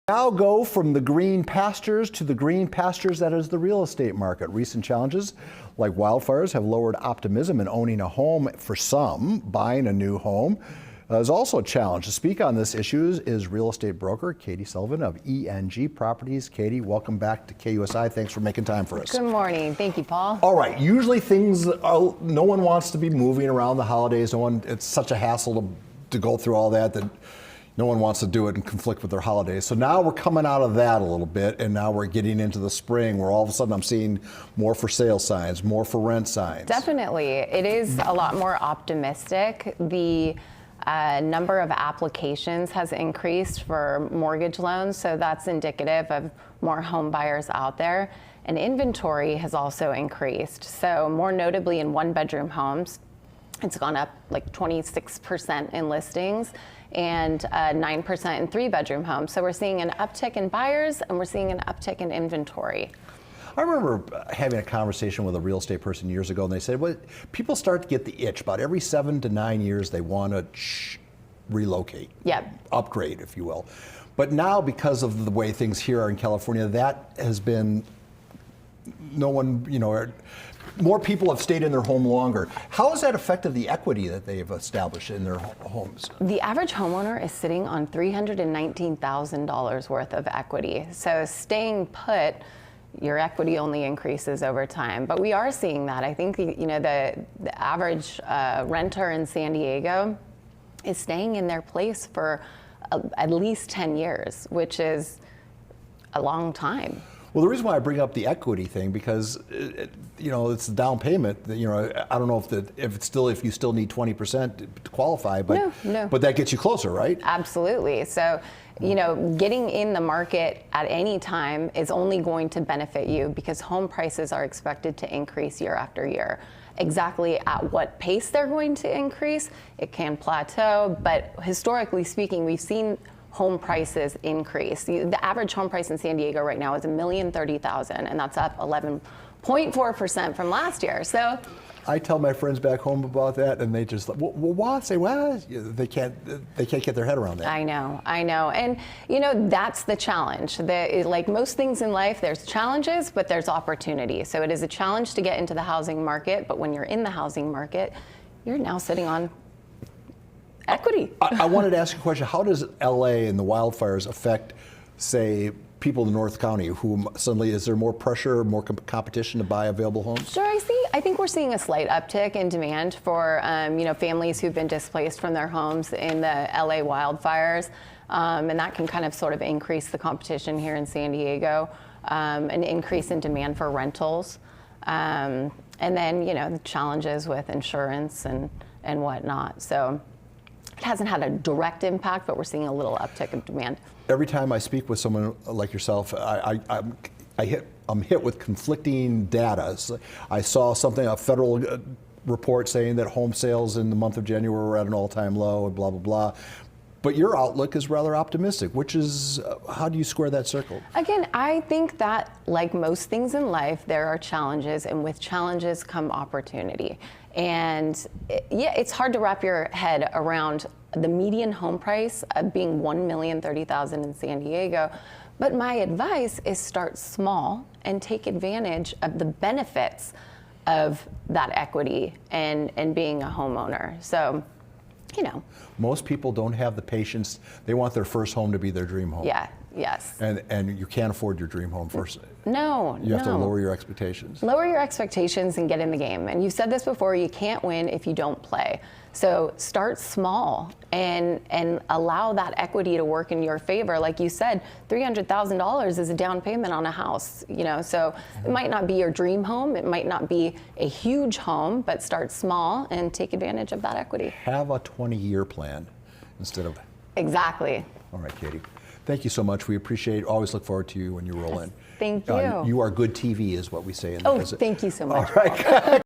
Now go from the green pastures to the green pastures that is the real estate market. Recent challenges like wildfires have lowered optimism in owning a home for some. Buying a new home is also a challenge. To speak on this issue is real estate broker Katy Sullivan of ENG Properties. Katy, welcome back to KUSI. Thanks for making time for us. Good morning. Thank you, Paul. All right. Usually no one wants to be moving around the holidays. It's such a hassle to go through all that no one wants to do it and conflict with their holidays. So now we're coming out of that a little bit, and now we're getting into the spring where all of a sudden I'm seeing more for sale signs, more for rent signs. Definitely. It is a lot more optimistic. The number of applications has increased for mortgage loans, so that's indicative of more home buyers out there. And inventory has also increased. So more notably in one-bedroom homes, it's gone up like 26% in listings and 9% in three-bedroom homes. So we're seeing an uptick in buyers and we're seeing an uptick in inventory. I remember having a conversation with a real estate person years ago, and they said, well, people start to get the itch. About every 7 to 9 years, they want to relocate, upgrade, if you will. But now, because of the way things here are in California, that has been, more people have stayed in their home longer. How has that affected the equity that they've established in their homes? The average homeowner is sitting on $319,000 worth of equity. So staying put, your equity only increases over time. But we are seeing that. I think the average renter in San Diego is staying in their place for at least 10 years, which is a long time. Well, the reason why I bring up the equity thing, because it's the down payment. I don't know if you still need 20% to qualify, but no. But that gets you closer, right? Absolutely. So, getting in the market at any time is only going to benefit you because home prices are expected to increase year after year. Exactly at what pace they're going to increase, it can plateau, but historically speaking, we've seen home prices increase. The average home price in San Diego right now is $1,030,000, and that's up 11.4% from last year. So I tell my friends back home about that, and they just say, well, they can't get their head around that. I know, and that's the challenge. Like most things in life, there's challenges, but there's opportunity. So it is a challenge to get into the housing market, but when you're in the housing market, you're now sitting on equity. I wanted to ask you a question. How does LA and the wildfires affect, say, people in North County who suddenly, is there more pressure, more competition to buy available homes? Sure, I think we're seeing a slight uptick in demand for families who've been displaced from their homes in the LA wildfires. And that can kind of sort of increase the competition here in San Diego, an increase in demand for rentals. And then, the challenges with insurance and whatnot. So it hasn't had a direct impact, but we're seeing a little uptick of demand. Every time I speak with someone like yourself, I'm hit with conflicting data. So I saw a federal report saying that home sales in the month of January were at an all-time low and blah, blah, blah. But your outlook is rather optimistic, which is, how do you square that circle? Again, I think that, like most things in life, there are challenges, and with challenges come opportunity. And it's hard to wrap your head around the median home price of being $1,030,000 in San Diego. But my advice is start small and take advantage of the benefits of that equity and being a homeowner. So, most people don't have the patience. They want their first home to be their dream home. Yeah, yes. And you can't afford your dream home first. No, You have to lower your expectations. Lower your expectations and get in the game. And you've said this before, you can't win if you don't play. So start small and allow that equity to work in your favor. Like you said, $300,000 is a down payment on a house, so it might not be your dream home. It might not be a huge home, but start small and take advantage of that equity. Have a 20-year plan instead of... Exactly. All right, Katy. Thank you so much. We appreciate it. Always look forward to you when you roll in. Thank you. You are good TV, is what we say in the thank you so much. All right.